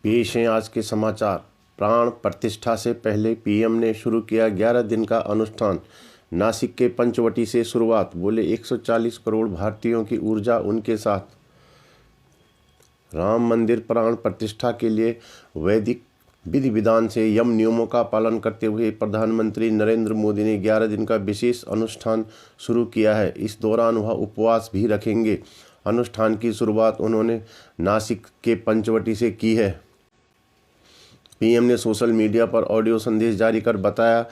पेश हैं आज के समाचार। प्राण प्रतिष्ठा से पहले पीएम ने शुरू किया 11 दिन का अनुष्ठान। नासिक के पंचवटी से शुरुआत। बोले 140 करोड़ भारतीयों की ऊर्जा उनके साथ। राम मंदिर प्राण प्रतिष्ठा के लिए वैदिक विधि विधान से यम नियमों का पालन करते हुए प्रधानमंत्री नरेंद्र मोदी ने 11 दिन का विशेष अनुष्ठान शुरू किया है। इस दौरान वह उपवास भी रखेंगे। अनुष्ठान की शुरुआत उन्होंने नासिक के पंचवटी से की है। पीएम ने सोशल मीडिया पर ऑडियो संदेश जारी कर बताया,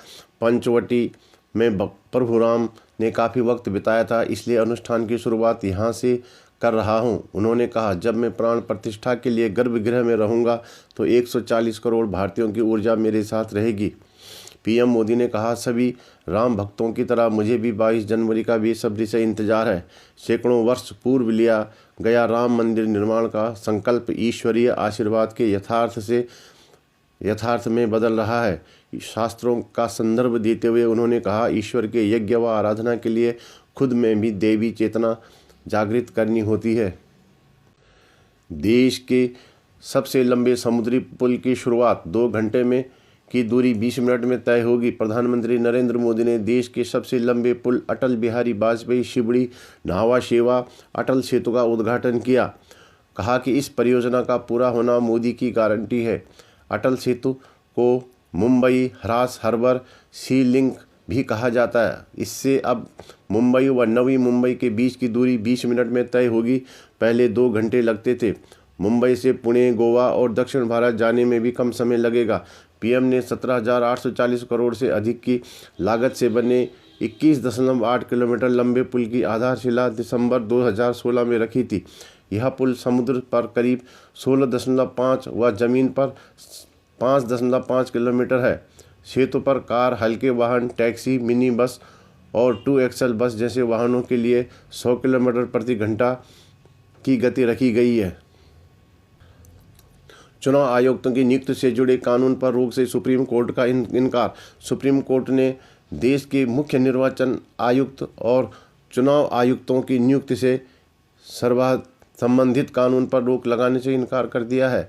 पंचवटी में प्रभु राम ने काफ़ी वक्त बिताया था, इसलिए अनुष्ठान की शुरुआत यहाँ से कर रहा हूँ। उन्होंने कहा, जब मैं प्राण प्रतिष्ठा के लिए गर्भगृह में रहूँगा तो 140 करोड़ भारतीयों की ऊर्जा मेरे साथ रहेगी। पीएम मोदी ने कहा, सभी राम भक्तों की तरह मुझे भी 22 जनवरी का बेसब्री से इंतजार है। सैकड़ों वर्ष पूर्व लिया गया राम मंदिर निर्माण का संकल्प ईश्वरीय आशीर्वाद के यथार्थ में बदल रहा है। शास्त्रों का संदर्भ देते हुए उन्होंने कहा, ईश्वर के यज्ञ व आराधना के लिए खुद में भी देवी चेतना जागृत करनी होती है। देश के सबसे लंबे समुद्री पुल की शुरुआत 2 घंटे में की दूरी 20 मिनट में तय होगी। प्रधानमंत्री नरेंद्र मोदी ने देश के सबसे लंबे पुल अटल बिहारी वाजपेयी शिवड़ी न्हावा शेवा अटल सेतु का उद्घाटन किया। कहा कि इस परियोजना का पूरा होना मोदी की गारंटी है। अटल सेतु को मुंबई हरास हार्बर सी लिंक भी कहा जाता है। इससे अब मुंबई व नवी मुंबई के बीच की दूरी 20 मिनट में तय होगी। पहले 2 घंटे लगते थे। मुंबई से पुणे, गोवा और दक्षिण भारत जाने में भी कम समय लगेगा। पीएम ने 17,840 करोड़ से अधिक की लागत से बने 21.8 किलोमीटर लंबे पुल की आधारशिला दिसंबर 2016 में रखी थी। यह पुल समुद्र पर करीब 16.5 व जमीन पर 5.5 किलोमीटर है। सेतु पर कार, हल्के वाहन, टैक्सी, मिनी बस और 2XL बस जैसे वाहनों के लिए 100 किलोमीटर प्रति घंटा की गति रखी गई है। चुनाव आयुक्तों की नियुक्ति से जुड़े कानून पर रोक से सुप्रीम कोर्ट का इनकार। सुप्रीम कोर्ट ने देश के मुख्य निर्वाचन आयुक्त और चुनाव आयुक्तों की नियुक्ति से संबंधित कानून पर रोक लगाने से इनकार कर दिया है।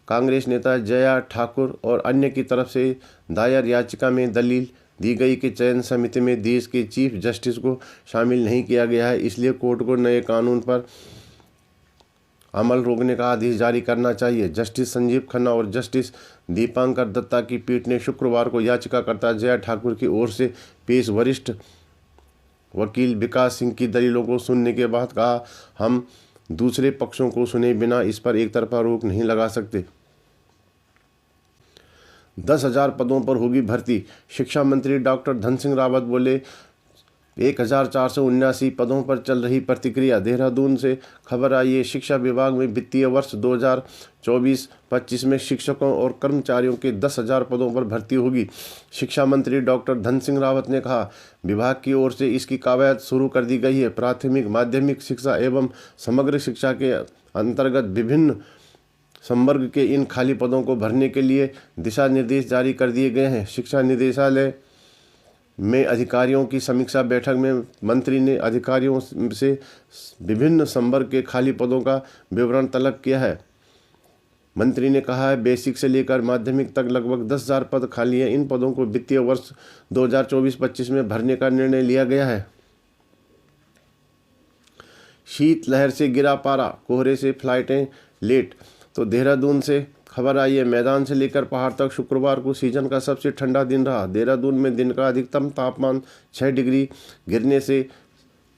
कांग्रेस नेता जया ठाकुर और अन्य की तरफ से दायर याचिका में दलील दी गई कि चयन समिति में देश के चीफ जस्टिस को शामिल नहीं किया गया है, इसलिए कोर्ट को नए कानून पर अमल रोकने का आदेश जारी करना चाहिए। जस्टिस संजीव खन्ना और जस्टिस दीपांकर दत्ता की पीठ ने शुक्रवार को याचिकाकर्ता जया ठाकुर की ओर से पेश वरिष्ठ वकील विकास सिंह की दलीलों को सुनने के बाद कहा, हम दूसरे पक्षों को सुने बिना इस पर एक तरफा रोक नहीं लगा सकते। 10,000 पदों पर होगी भर्ती। शिक्षा मंत्री डॉक्टर धन सिंह रावत बोले, 1,479 पदों पर चल रही प्रतिक्रिया। देहरादून से खबर आई है, शिक्षा विभाग में वित्तीय वर्ष 2024-25 में शिक्षकों और कर्मचारियों के 10,000 पदों पर भर्ती होगी। शिक्षा मंत्री डॉक्टर धन सिंह रावत ने कहा, विभाग की ओर से इसकी कवायद शुरू कर दी गई है। प्राथमिक माध्यमिक शिक्षा एवं समग्र शिक्षा के अंतर्गत विभिन्न संवर्ग के इन खाली पदों को भरने के लिए दिशा निर्देश जारी कर दिए गए हैं। शिक्षा निदेशालय में अधिकारियों की समीक्षा बैठक में मंत्री ने अधिकारियों से विभिन्न संवर्ग के खाली पदों का विवरण तलब किया है। मंत्री ने कहा है, बेसिक से लेकर माध्यमिक तक लगभग 10,000 पद खाली हैं। इन पदों को वित्तीय वर्ष 2024-25 में भरने का निर्णय लिया गया है। शीतलहर से गिरा पारा, कोहरे से फ्लाइटें लेट। तो देहरादून से खबर आई है, मैदान से लेकर पहाड़ तक शुक्रवार को सीजन का सबसे ठंडा दिन रहा। देहरादून में दिन का अधिकतम तापमान 6 डिग्री गिरने से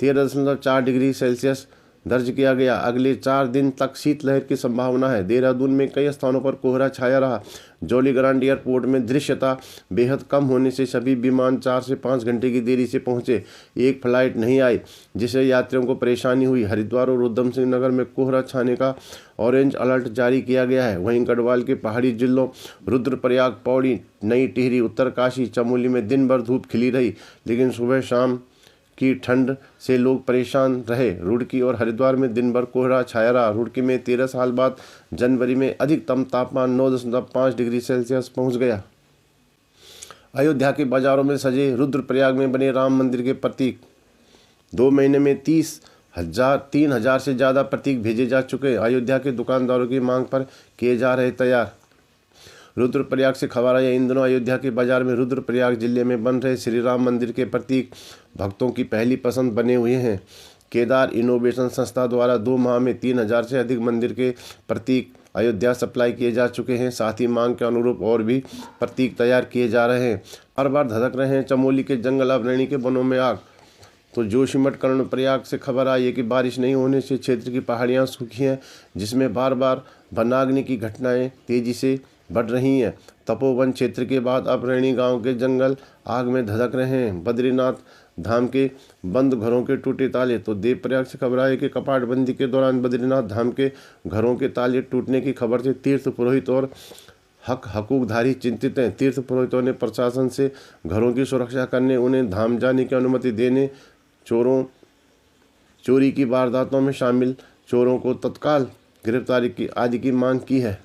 13.4 डिग्री सेल्सियस दर्ज किया गया। अगले 4 दिन तक शीतलहर की संभावना है। देहरादून में कई स्थानों पर कोहरा छाया रहा। जौलीग्रांट एयरपोर्ट में दृश्यता बेहद कम होने से सभी विमान 4 से 5 घंटे की देरी से पहुंचे। एक फ्लाइट नहीं आई, जिससे यात्रियों को परेशानी हुई। हरिद्वार और उधम सिंह नगर में कोहरा छाने का ऑरेंज अलर्ट जारी किया गया है। वहीं गढ़वाल के पहाड़ी जिलों रुद्रप्रयाग, पौड़ी, नई टिहरी, उत्तरकाशी, चमोली में दिन भर धूप खिली रही, लेकिन सुबह शाम की ठंड से लोग परेशान रहे। रुड़की और हरिद्वार में दिन भर कोहरा छाया रहा। रुड़की में 13 साल बाद जनवरी में अधिकतम तापमान 9.5 डिग्री सेल्सियस पहुंच गया। अयोध्या के बाजारों में सजे रुद्रप्रयाग में बने राम मंदिर के प्रतीक 2 महीने में 3,000 से ज़्यादा प्रतीक भेजे जा चुके हैं। अयोध्या के दुकानदारों की मांग पर किए जा रहे तैयार। रुद्रप्रयाग से खबर आई, इन दिनों अयोध्या के बाजार में रुद्रप्रयाग जिले में बन रहे श्री राम मंदिर के प्रतीक भक्तों की पहली पसंद बने हुए हैं। केदार इनोवेशन संस्था द्वारा 2 माह में 3000 से अधिक मंदिर के प्रतीक अयोध्या सप्लाई किए जा चुके हैं। साथ ही मांग के अनुरूप और भी प्रतीक तैयार किए जा रहे हैं। हर बार धधक रहे हैं चमोली के जंगल, अब रैणी के वनों में आग। तो जोशीमठ कर्णप्रयाग से खबर आई है कि बारिश नहीं होने से क्षेत्र की पहाड़ियां सूखी हैं, जिसमें बार बार वनाग्नि की घटनाएं तेजी से बढ़ रही हैं। तपोवन क्षेत्र के बाद अब रैणी गांव के जंगल आग में धधक रहे हैं। बद्रीनाथ धाम के बंद घरों के टूटे ताले। तो देवप्रयाग से खबर आई कि कपाटबंदी के दौरान बद्रीनाथ धाम के घरों के ताले टूटने की खबर से तीर्थ पुरोहित और हकूकधारी चिंतित हैं। तीर्थ पुरोहितों ने प्रशासन से घरों की सुरक्षा करने, उन्हें धाम जाने की अनुमति देने, चोरी की वारदातों में शामिल चोरों को तत्काल गिरफ्तारी की आदि की मांग की है।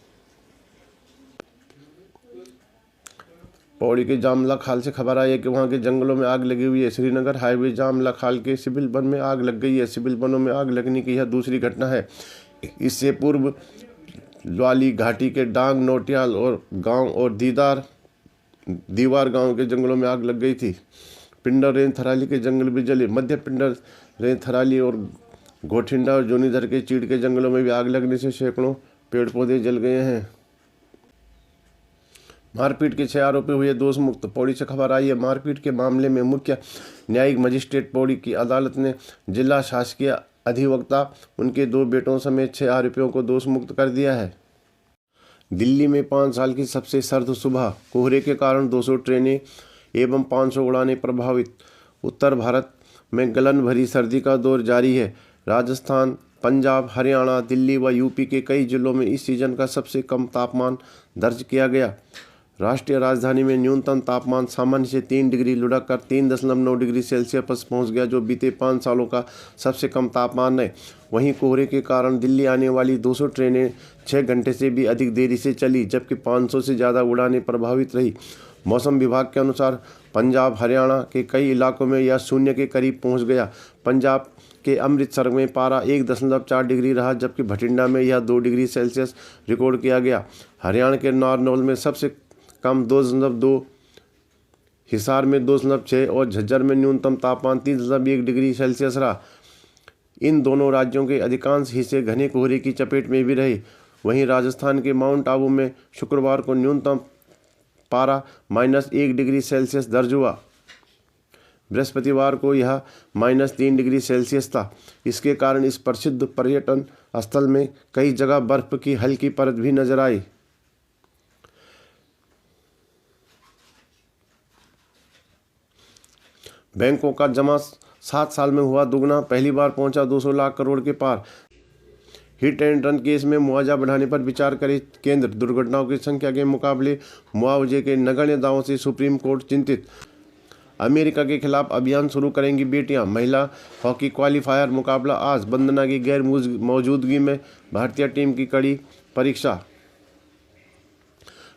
पौड़ी के जामला खाल से खबर आई है कि वहां के जंगलों में आग लगी हुई है। श्रीनगर हाईवे जामला खाल के सिविल वन में आग लग गई है। सिविल वनों में आग लगने की यह दूसरी घटना है। इससे पूर्व ल्वाली घाटी के डांग, नोटियाल और गांव और दीवार गांव के जंगलों में आग लग गई थी। पिंडर रेंज थराली के जंगल भी जले। मध्य पिंडर रेंज थराली और घोठिंडा और जोनीधर के चीड़ के जंगलों में भी आग लगने से सैकड़ों पेड़ पौधे जल गए हैं। मारपीट के 6 आरोपी हुए दोष मुक्त। पौड़ी से खबर आई है, मारपीट के मामले में मुख्य न्यायिक मजिस्ट्रेट पौड़ी की अदालत ने जिला शासकीय अधिवक्ता, उनके 2 बेटों समेत 6 आरोपियों को दोष मुक्त कर दिया है। दिल्ली में 5 साल की सबसे सर्द सुबह। कोहरे के कारण 200 ट्रेनें एवं 500 उड़ानें प्रभावित। उत्तर भारत में गलन भरी सर्दी का दौर जारी है। राजस्थान, पंजाब, हरियाणा, दिल्ली व यूपी के कई जिलों में इस सीजन का सबसे कम तापमान दर्ज किया गया। राष्ट्रीय राजधानी में न्यूनतम तापमान सामान्य से 3 डिग्री लुढ़क कर 3.9 डिग्री सेल्सियस पर पहुँच गया, जो बीते 5 सालों का सबसे कम तापमान है। वहीं कोहरे के कारण दिल्ली आने वाली 200 ट्रेनें 6 घंटे से भी अधिक देरी से चली, जबकि 500 से ज़्यादा उड़ानें प्रभावित रही। मौसम विभाग के अनुसार पंजाब, हरियाणा के कई इलाकों में यह 0 के करीब पहुँच गया। पंजाब के अमृतसर में पारा 1.4 डिग्री रहा, जबकि भटिंडा में यह 2 डिग्री सेल्सियस रिकॉर्ड किया गया। हरियाणा के नारनौल में सबसे कम 2.2, हिसार में 2.6 और झज्जर में न्यूनतम तापमान 3.1 डिग्री सेल्सियस रहा। इन दोनों राज्यों के अधिकांश हिस्से घने कोहरे की चपेट में भी रहे। वहीं राजस्थान के माउंट आबू में शुक्रवार को न्यूनतम पारा -1 डिग्री सेल्सियस दर्ज हुआ। बृहस्पतिवार को यह -3 डिग्री सेल्सियस था। इसके कारण इस प्रसिद्ध पर्यटन स्थल में कई जगह बर्फ की हल्की परत भी नजर आई। बैंकों का जमा 7 साल में हुआ दुगना, पहली बार पहुंचा 200 लाख करोड़ के पार। हिट एंड रन केस में मुआवजा बढ़ाने पर विचार करे केंद्र। दुर्घटनाओं की संख्या के मुकाबले मुआवजे के नगण्य दावों से सुप्रीम कोर्ट चिंतित। अमेरिका के खिलाफ अभियान शुरू करेंगी बेटियां। महिला हॉकी क्वालिफायर मुकाबला आज। वंदना की गैर मौजूदगी में भारतीय टीम की कड़ी परीक्षा।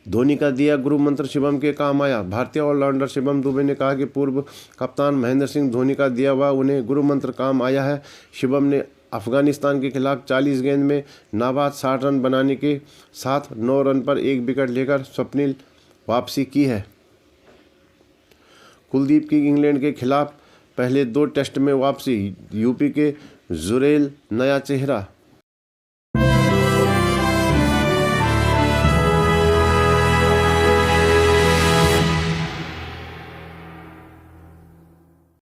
धोनी का दिया गुरु मंत्र शिवम के काम आया। भारतीय ऑलराउंडर शिवम दुबे ने कहा कि पूर्व कप्तान महेंद्र सिंह धोनी का दिया हुआ उन्हें गुरु मंत्र काम आया है। शिवम ने अफगानिस्तान के खिलाफ 40 गेंद में नाबाद 60 रन बनाने के साथ 9 रन पर 1 विकेट लेकर स्वप्निल वापसी की है। कुलदीप की इंग्लैंड के खिलाफ पहले 2 टेस्ट में वापसी। यूपी के जुरेल नया चेहरा।